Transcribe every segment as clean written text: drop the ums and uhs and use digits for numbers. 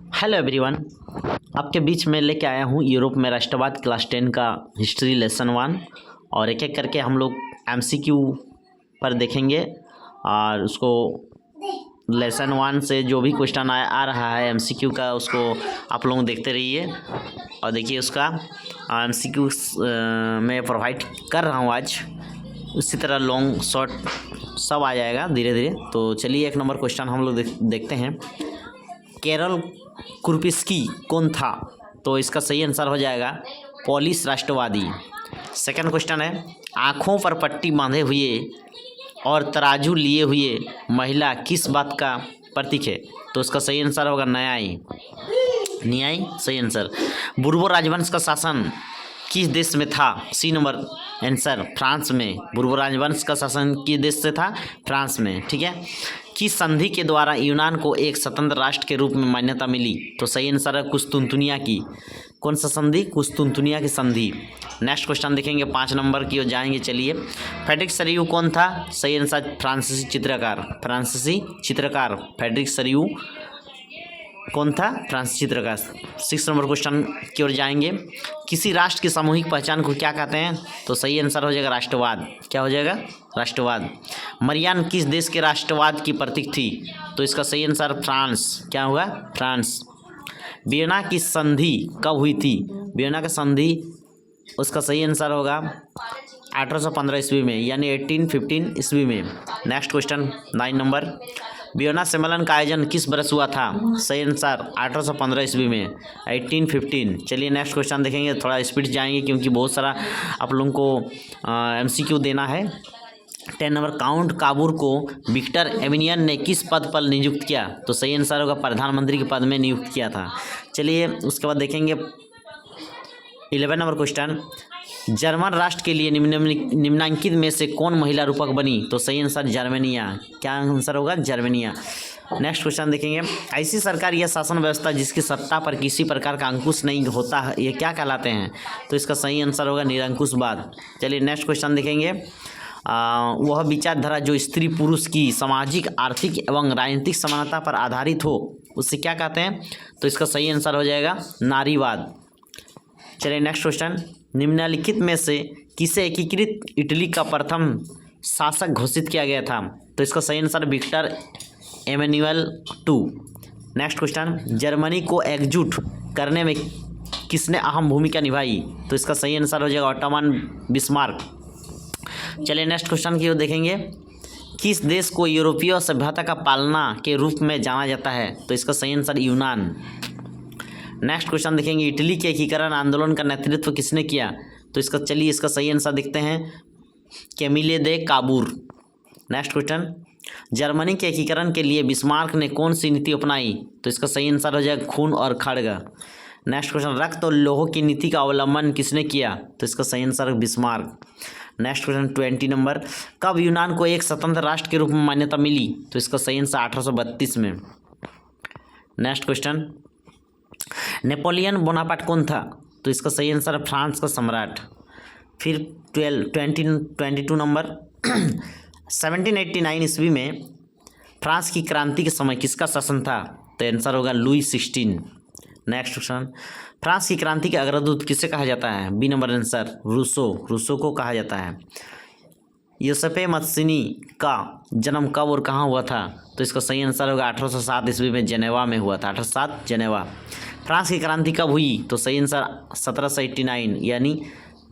Hello everyone, आपके बीच में लेके आया हूँ यूरोप में राष्ट्रवाद क्लास 10 का हिस्ट्री लेसन 1। और एक एक करके हम लोग एमसीक्यू पर देखेंगे और उसको लेसन 1 से जो भी क्वेश्चन आ रहा है एमसीक्यू का उसको आप लोग देखते रहिए। और देखिए उसका एमसीक्यू मैं प्रोवाइड कर रहा हूँ आज, उसी तरह लॉन्ग शॉर्ट सब आ जाएगा धीरे धीरे। तो चलिए एक नंबर क्वेश्चन हम लोग देखते हैं। कैरल कुरपिस्की कौन था? तो इसका सही आंसर हो जाएगा पोलिश राष्ट्रवादी। सेकंड क्वेश्चन है, आँखों पर पट्टी बांधे हुए और तराजू लिए हुए महिला किस बात का प्रतीक है? तो इसका सही आंसर होगा न्याय। न्याय सही आंसर। बुर्बो राजवंश का शासन किस देश में था? सी नंबर आंसर फ्रांस में। बुर्बो राजवंश का शासन किस देश से था? फ्रांस में। ठीक है। किस संधि के द्वारा यूनान को एक स्वतंत्र राष्ट्र के रूप में मान्यता मिली? तो सही आंसर है कुस्तुनतुनिया की। कौन सा संधि? कुस्तुनतुनिया की संधि। नेक्स्ट क्वेश्चन देखेंगे 5 नंबर की ओर जाएंगे। चलिए, फ्रेडरिक सरियू कौन था? सही आंसर फ्रांसीसी चित्रकार। फ्रांसीसी चित्रकार फ्रेडरिक सरियू कौन था? फ्रांसीसी चित्रकार। 6 नंबर क्वेश्चन की ओर जाएंगे। किसी राष्ट्र की सामूहिक पहचान को क्या कहते हैं? तो सही आंसर हो जाएगा राष्ट्रवाद। क्या हो जाएगा? राष्ट्रवाद। मरियान किस देश के राष्ट्रवाद की प्रतीक थी? तो इसका सही आंसर फ्रांस। क्या होगा? फ्रांस। वियना की संधि कब हुई थी? वियना की संधि उसका सही आंसर होगा 1815 ईस्वी में, यानी 1815 ईस्वी में। नेक्स्ट क्वेश्चन 9 नंबर, वियना सम्मेलन का आयोजन किस वर्ष हुआ था? सही आंसर 1815 ईस्वी में, 1815। चलिए नेक्स्ट क्वेश्चन देखेंगे, थोड़ा स्पीड जाएंगे क्योंकि बहुत सारा आप लोगों को एमसीक्यू देना है। 10 नंबर, काउंट काबूर को विक्टर एमिनियन ने किस पद पर नियुक्त किया? तो सही आंसर होगा प्रधानमंत्री के पद में नियुक्त किया था। चलिए उसके बाद देखेंगे 11 नंबर क्वेश्चन, जर्मन राष्ट्र के लिए निम्नलिखित में से कौन महिला रूपक बनी? तो सही आंसर जर्मनिया। क्या आंसर होगा? जर्मनिया। नेक्स्ट क्वेश्चन देखेंगे, ऐसी सरकार या शासन व्यवस्था जिसकी सत्ता पर किसी प्रकार का अंकुश नहीं होता है, ये क्या कहलाते हैं? तो इसका सही आंसर होगा निरंकुशवाद। चलिए नेक्स्ट क्वेश्चन देखेंगे, वह विचारधारा जो स्त्री पुरुष की सामाजिक, आर्थिक एवं राजनीतिक समानता पर आधारित हो उससे क्या कहते हैं? तो इसका सही आंसर हो जाएगा नारीवाद। चलिए नेक्स्ट क्वेश्चन, निम्नलिखित में से किसे एकीकृत इटली का प्रथम शासक घोषित किया गया था? तो इसका सही answer Victor Emmanuel II। Next question, Germany को एकजुट करने में किसने अहम भूमिका निभाई? तो इसका सही आंसर हो जाएगा ओटोमन बिस्मार्क। चलिए नेक्स्ट क्वेश्चन की ओर देखेंगे, किस देश को यूरोपीय सभ्यता का पालना के रूप में जाना जाता है? तो इसका सही आंसर यूनान। नेक्स्ट क्वेश्चन देखेंगे, इटली के एकीकरण आंदोलन का नेतृत्व किसने किया? तो इसका सही आंसर देखते हैं कैमिले दे काबूर। नेक्स्ट क्वेश्चन, जर्मनी के एकीकरण के लिए बिस्मार्क ने कौन सी नीति अपनाई? तो इसका सही आंसर हो जाएगा खून और खड्ग। नेक्स्ट क्वेश्चन, रक्त और लौह की नीति का अवलंबन किसने किया? तो इसका सही answer Bismarck. Next question 20 number, कब यूनान को एक स्वतंत्र राष्ट्र के रूप में मान्यता मिली? तो इसका सही आंसर 1832 में। नेक्स्ट क्वेश्चन, नेपोलियन बोनापार्ट कौन था? तो इसका सही आंसर है फ्रांस का सम्राट। फिर 22 नंबर, 1789 ईस्वी में फ्रांस की क्रांति के समय किसका शासन था? तो आंसर होगा लुई 16। नेक्स्ट क्वेश्चन, फ्रांस की क्रांति के अग्रदूत किसे कहा जाता है? बी नंबर आंसर रूसो को कहा जाता है। यूसेपे मत्सिनी का जन्म कब और कहाँ हुआ था? तो इसका सही आंसर होगा 1807 ईस्वी में जेनेवा में हुआ था। 1807 जेनेवा। फ्रांस की क्रांति कब हुई? तो सही आंसर 1789 यानी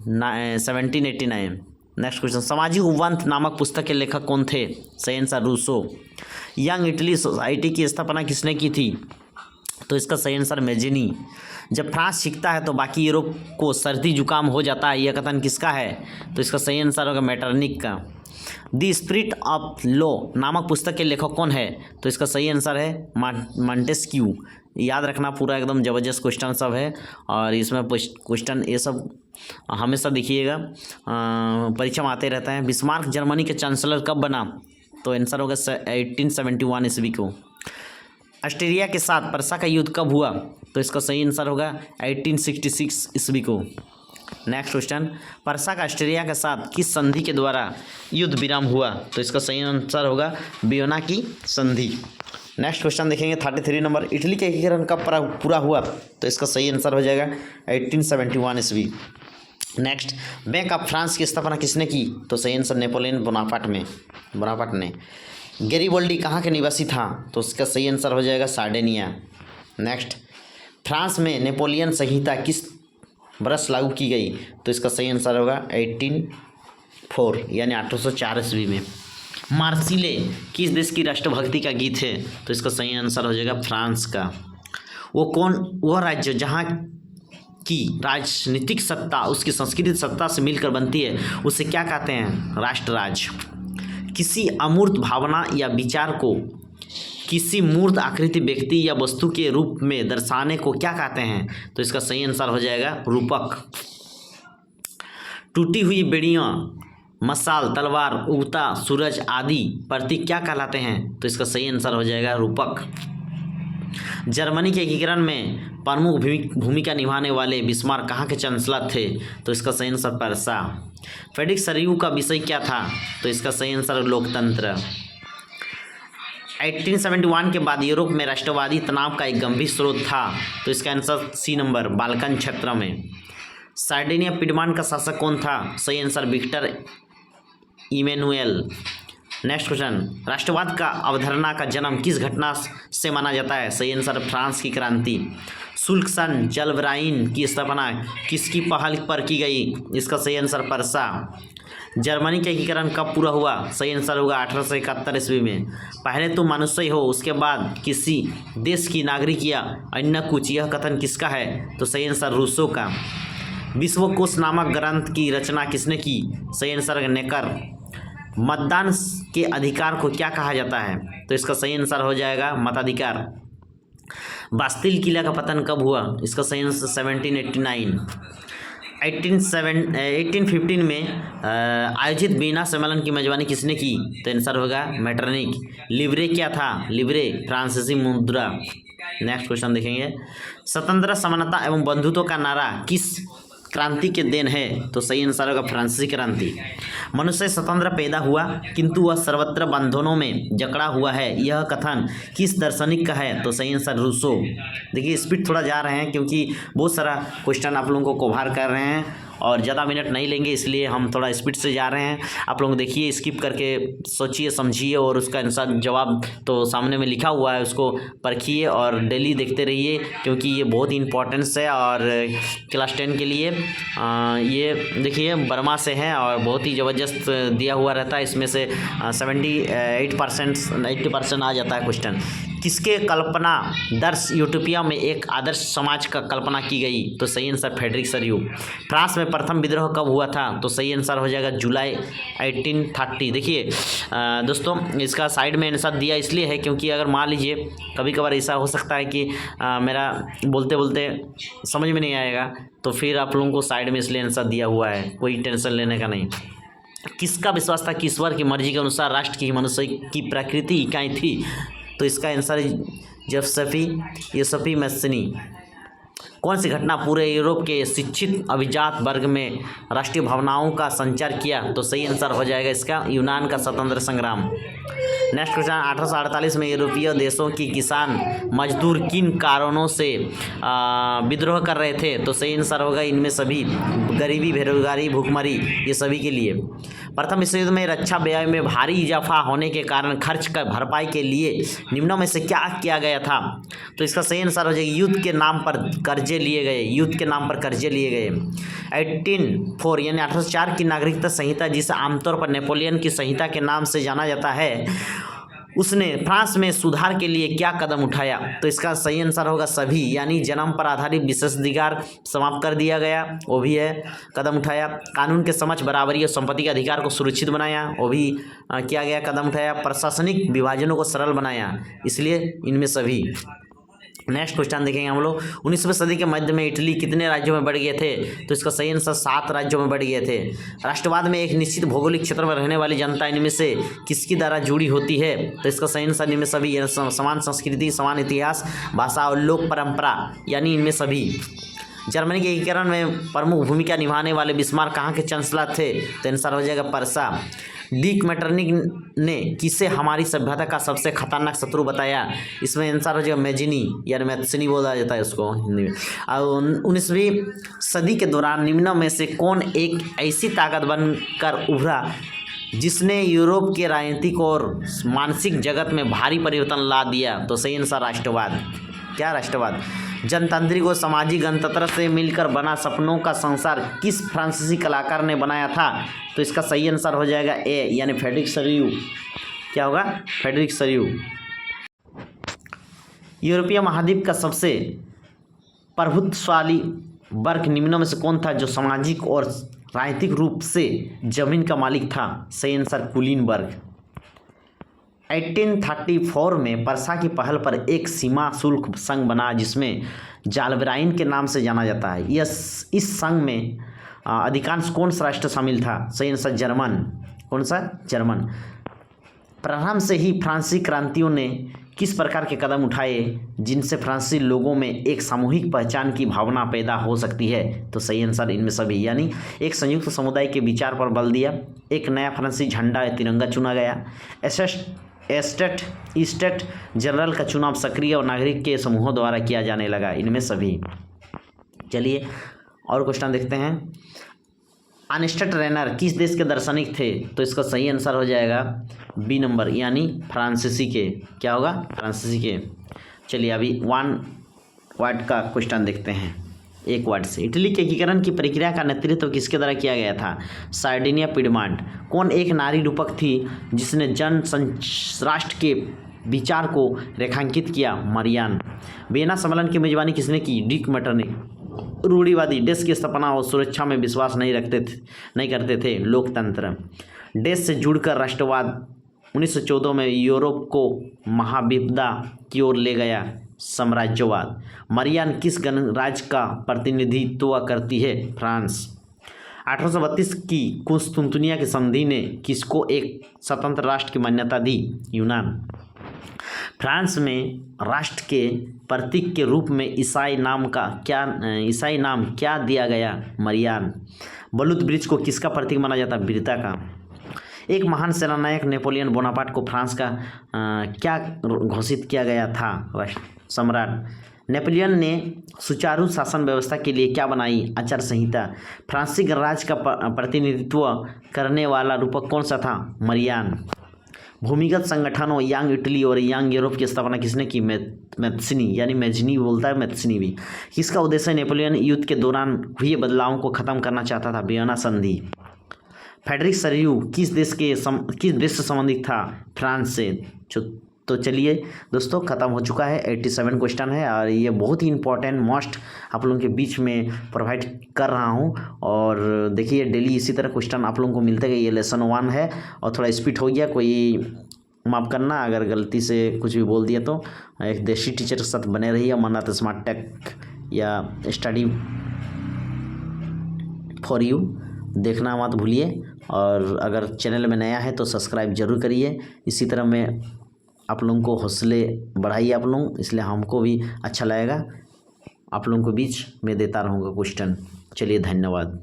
1789। नेक्स्ट क्वेश्चन, सामाजिक उपवंत नामक पुस्तक के लेखक कौन थे? सही answer Rousseau. Young Italy society की स्थापना किसने की थी? तो इसका सही आंसर मेजिनी। जब फ्रांस सीखता है तो बाकी यूरोप को सर्दी जुकाम हो जाता है, यह कथन किसका है? तो इसका सही आंसर होगा मेटरनिक का। द स्पिरिट ऑफ लॉ नामक पुस्तक के लेखक कौन है? तो इसका सही आंसर है मॉन्टेस्क्यू। याद रखना, पूरा एकदम जबरदस्त क्वेश्चन सब है और इसमें क्वेश्चन ये सब हमेशा देखिएगा, परीक्षा में आते रहता है। बिस्मार्क जर्मनी के चांसलर कब बना? तो आंसर होगा 1871 ईस्वी को। ऑस्ट्रिया के साथ पर्सा का युद्ध कब हुआ? तो इसका सही आंसर होगा 1866 ईस्वी को। नेक्स्ट क्वेश्चन, पर्सा का ऑस्ट्रिया के साथ किस संधि के द्वारा युद्ध विराम हुआ? तो इसका सही आंसर होगा वियना की संधि। नेक्स्ट क्वेश्चन देखेंगे 33 नंबर, इटली का एकीकरण कब पूरा हुआ? तो इसका सही आंसर हो जाएगा 1871 ईस्वी। नेक्स्ट, बैंक ऑफ फ्रांस की स्थापना किसने की? तो सही आंसर नेपोलियन बोनापार्ट ने। गैरिबल्डी कहाँ के निवासी था? तो इसका सही आंसर हो जाएगा सार्डिनिया। नेक्स्ट, फ्रांस में नेपोलियन संहिता किस वर्ष लागू की गई? तो इसका सही आंसर होगा 1804 यानी 1804 ईस्वी में। मार्सिले किस देश की राष्ट्रभक्ति का गीत है? तो इसका सही आंसर हो जाएगा फ्रांस का। वह राज्य जहाँ की राजनीतिक सत्ता उसकी सांस्कृतिक सत्ता से मिलकर बनती है उसे क्या कहते हैं? राष्ट्र राज्य। किसी अमूर्त भावना या विचार को किसी मूर्त आकृति व्यक्ति या वस्तु के रूप में दर्शाने को क्या कहते हैं? तो इसका सही आंसर हो जाएगा रूपक। टूटी हुई बेड़ियाँ, मशाल, तलवार, उगता सूरज आदि प्रतीक क्या कहलाते हैं? तो इसका सही आंसर हो जाएगा रूपक। जर्मनी के एकीकरण में प्रमुख भूमिका निभाने वाले बिस्मार्क कहाँ के चांसलर थे? तो इसका सही आंसर पर्सा। फ्रेडरिक सरियू का विषय क्या था? तो इसका सही आंसर लोकतंत्र। 1871 के बाद यूरोप में राष्ट्रवादी तनाव का एक गंभीर स्रोत था। तो इसका आंसर सी नंबर, बाल्कन क्षेत्र में। सार्डिनिया पिडमांट का शासक कौन था? सही answer Victor Emmanuel. Next question, राष्ट्रवाद का अवधारणा का जन्म किस घटना से माना जाता है? सही आंसर फ्रांस की क्रांति। शुल्क सन जलवराइन की स्थापना किसकी पहल पर की गई? इसका सही आंसर पर्सा। जर्मनी का एकीकरण कब पूरा हुआ? सही आंसर होगा 1871 ईस्वी में। पहले तुम मनुष्य हो, उसके बाद किसी देश की नागरिक या अन्य कुछ, यह कथन किसका है? तो सही आंसर रूसो का। विश्वकोश नामक ग्रंथ की रचना किसने की? सही आंसर नेकर। मतदान के अधिकार को क्या कहा जाता है? तो इसका सही आंसर हो जाएगा मताधिकार। बास्तिल किला का पतन कब हुआ? इसका सही आंसर 1789। 1815 में आयोजित वीना सम्मेलन की मेजबानी किसने की? तो आंसर होगा मैटरनिक। लिब्रे क्या था? लिब्रे फ्रांसीसी मुद्रा। नेक्स्ट क्वेश्चन देखेंगे, स्वतंत्रता, समानता एवं बंधुत्व का नारा किस क्रांति के देन है? तो सही आंसर होगा फ्रांसीसी क्रांति। मनुष्य स्वतंत्र पैदा हुआ किंतु वह सर्वत्र बंधनों में जकड़ा हुआ है, यह कथन किस दार्शनिक का है? तो सही आंसर रूसो। देखिए स्पीड थोड़ा जा रहे हैं क्योंकि बहुत सारा क्वेश्चन आप लोगों को कवर कर रहे हैं और ज़्यादा मिनट नहीं लेंगे, इसलिए हम थोड़ा स्पीड से जा रहे हैं। आप लोग देखिए, स्किप करके सोचिए समझिए और उसका आंसर जवाब तो सामने में लिखा हुआ है, उसको परखिए और डेली देखते रहिए क्योंकि ये बहुत ही इंपॉर्टेंस है और क्लास 10 के लिए। ये देखिए बर्मा से है और बहुत ही ज़बरदस्त दिया हुआ रहता है, इसमें से 78% 80% आ जाता है क्वेश्चन। किसके कल्पना दर्श यूटोपिया में एक आदर्श समाज का कल्पना की गई? तो सही आंसर फ्रेडरिक सरियू। फ्रांस में प्रथम विद्रोह कब हुआ था? तो सही आंसर हो जाएगा जुलाई 1830। देखिए दोस्तों, इसका साइड में आंसर दिया इसलिए है क्योंकि अगर मान लीजिए कभी कभार ऐसा हो सकता है कि मेरा बोलते बोलते समझ में नहीं आएगा, तो फिर आप लोगों को साइड में इसलिए आंसर दिया हुआ है, कोई टेंशन लेने का नहीं। किसका विश्वास था कि ईश्वर की मर्जी के अनुसार राष्ट्र की मनुष्य की प्रकृति इकाई थी? तो इसका आंसर यूसुफी मैस्सिनी। कौन सी घटना पूरे यूरोप के शिक्षित अभिजात वर्ग में राष्ट्रीय भावनाओं का संचार किया? तो सही आंसर हो जाएगा इसका यूनान का स्वतंत्र संग्राम। नेक्स्ट क्वेश्चन, 1848 में यूरोपीय देशों की किसान मजदूर किन कारणों से विद्रोह कर रहे थे? तो सही आंसर होगा इनमें सभी, गरीबी, बेरोजगारी, भूखमरी, ये सभी के लिए। प्रथम विश्व युद्ध में रक्षा व्यय में भारी इजाफा होने के कारण खर्च का भरपाई के लिए निम्नों में से क्या किया गया था? तो इसका सही आंसर हो जाएगा युद्ध के नाम पर कर्जे लिए गए। 1804 यानी 1804 की नागरिकता संहिता, जिसे आमतौर पर नेपोलियन की संहिता के नाम से जाना जाता है, उसने फ्रांस में सुधार के लिए क्या कदम उठाया? तो इसका सही आंसर होगा सभी, यानी जन्म पर आधारित विशेषाधिकार समाप्त कर दिया गया, वो भी है कदम उठाया। कानून के समक्ष बराबरी और संपत्ति के अधिकार को सुरक्षित बनाया, वो भी किया गया, कदम उठाया। प्रशासनिक विभाजनों को सरल बनाया, इसलिए इनमें सभी। नेक्स्ट क्वेश्चन देखेंगे हम लोग, 19वीं सदी के मध्य में इटली कितने राज्यों में बढ़ गए थे? तो इसका सही आंसर 7 राज्यों में बढ़ गए थे। राष्ट्रवाद में एक निश्चित भौगोलिक क्षेत्र में रहने वाली जनता इनमें से किसकी द्वारा जुड़ी होती है? तो इसका सही आंसर इनमें सभी, समान संस्कृति, समान इतिहास, भाषा और लोक परंपरा, यानी इनमें सभी। जर्मनी के एकीकरण में प्रमुख भूमिका निभाने वाले बिस्मार्क कहाँ के चांसलर थे? तो आंसर हो जाएगा पर्सा। डिक मैटरनिक ने किसे हमारी सभ्यता का सबसे खतरनाक शत्रु बताया? इसमें आंसर हो जाएगा मेजिनी, यानी मैथ्सनी बोला जाता है उसको हिंदी में। और 19वीं सदी के दौरान निम्न में से कौन एक ऐसी ताकत बनकर उभरा जिसने यूरोप के राजनीतिक और मानसिक जगत में भारी परिवर्तन ला दिया? तो सही आंसर राष्ट्रवाद। क्या राष्ट्रवाद? जनतांत्रिक और सामाजिक गणतंत्र से मिलकर बना सपनों का संसार किस फ्रांसीसी कलाकार ने बनाया था? तो इसका सही आंसर हो जाएगा ए, यानी फ्रेडरिक सरियू। क्या होगा? फ्रेडरिक सरियू। यूरोपीय महाद्वीप का सबसे प्रभुत्वशाली वर्ग निम्नों में से कौन था जो सामाजिक और राजनीतिक रूप से जमीन का मालिक था? सही आंसर कुलीन वर्ग। 1834 में पर्सा की पहल पर एक सीमा शुल्क संघ बना जिसमें जालबराइन के नाम से जाना जाता है। इस संघ में अधिकांश कौन सा राष्ट्र शामिल था? सही आंसर जर्मन। कौन सा? जर्मन। प्रारंभ से ही फ्रांसीसी क्रांतियों ने किस प्रकार के कदम उठाए जिनसे फ्रांसीसी लोगों में एक सामूहिक पहचान की भावना पैदा हो सकती है? तो सही आंसर इनमें सभी, यानी एक संयुक्त समुदाय के विचार पर बल दिया, एक नया फ्रांसीसी झंडा या तिरंगा चुना गया, स्टेट जनरल का चुनाव सक्रिय और नागरिक के समूहों द्वारा किया जाने लगा। इनमें सभी। चलिए और क्वेश्चन देखते हैं। अर्नेस्ट रेनर किस देश के दार्शनिक थे? तो इसका सही आंसर हो जाएगा बी नंबर, यानी फ्रांसीसी के। क्या होगा? फ्रांसीसी के। चलिए अभी वन वर्ड का क्वेश्चन देखते हैं, एक वर्ड से। इटली के एकीकरण की प्रक्रिया का नेतृत्व किसके द्वारा किया गया था? सार्डिनिया पिडमांट। कौन एक नारी रूपक थी जिसने जन राष्ट्र के विचार को रेखांकित किया? मरियान। वियना सम्मेलन की मेजबानी किसने की? Dick Metternich. रूढ़िवादी देश की स्थापना और सुरक्षा में विश्वास नहीं करते थे। लोकतंत्र। देश से जुड़कर राष्ट्रवाद 1914 में यूरोप को महाविपदा की ओर ले गया। साम्राज्यवाद। मरियान किस गणराज्य का प्रतिनिधित्व करती है? फ्रांस। 1832 की कुस्तुनतुनिया की संधि ने किसको एक स्वतंत्र राष्ट्र की मान्यता दी? यूनान। फ्रांस में राष्ट्र के प्रतीक के रूप में ईसाई नाम क्या दिया गया? मरियान। बलूत ब्रिज को किसका प्रतीक माना जाता है? वीरता का। एक महान सेनानायक नेपोलियन बोनापार्ट को फ्रांस का क्या घोषित किया गया था? सम्राट। नेपोलियन ने सुचारू शासन व्यवस्था के लिए क्या बनाई? आचार संहिता। फ्रांसीसी गणराज्य का प्रतिनिधित्व करने वाला रूपक कौन सा था? मरियान। भूमिगत संगठनों यंग इटली और यंग यूरोप की स्थापना किसने की? मैथ्सनी, यानी मैजनी बोलता है, मैथ्सनी भी। किसका उद्देश्य नेपोलियन युद्ध के दौरान हुए बदलावों को खत्म करना चाहता था? वियना संधि। फ्रेडरिक सरियू किस देश से संबंधित था? फ्रांस से। तो चलिए दोस्तों, ख़त्म हो चुका है। 87 क्वेश्चन है और ये बहुत ही इंपॉर्टेंट मोस्ट आप लोगों के बीच में प्रोवाइड कर रहा हूँ। और देखिए डेली इसी तरह क्वेश्चन आप लोगों को मिलते गए। ये लेसन 1 है और थोड़ा स्पीड हो गया, कोई माफ़ करना अगर गलती से कुछ भी बोल दिया तो। एक देसी टीचर के साथ बने रहिए, मन्नत स्मार्ट टेक या स्टडी फॉर यू देखना मत भूलिए। और अगर चैनल में नया है तो सब्सक्राइब जरूर करिए। इसी तरह मैं आप लोगों को हौसले बढ़ाइए आप लोग, इसलिए हमको भी अच्छा लगेगा। आप लोगों को बीच में देता रहूँगा क्वेश्चन। चलिए धन्यवाद।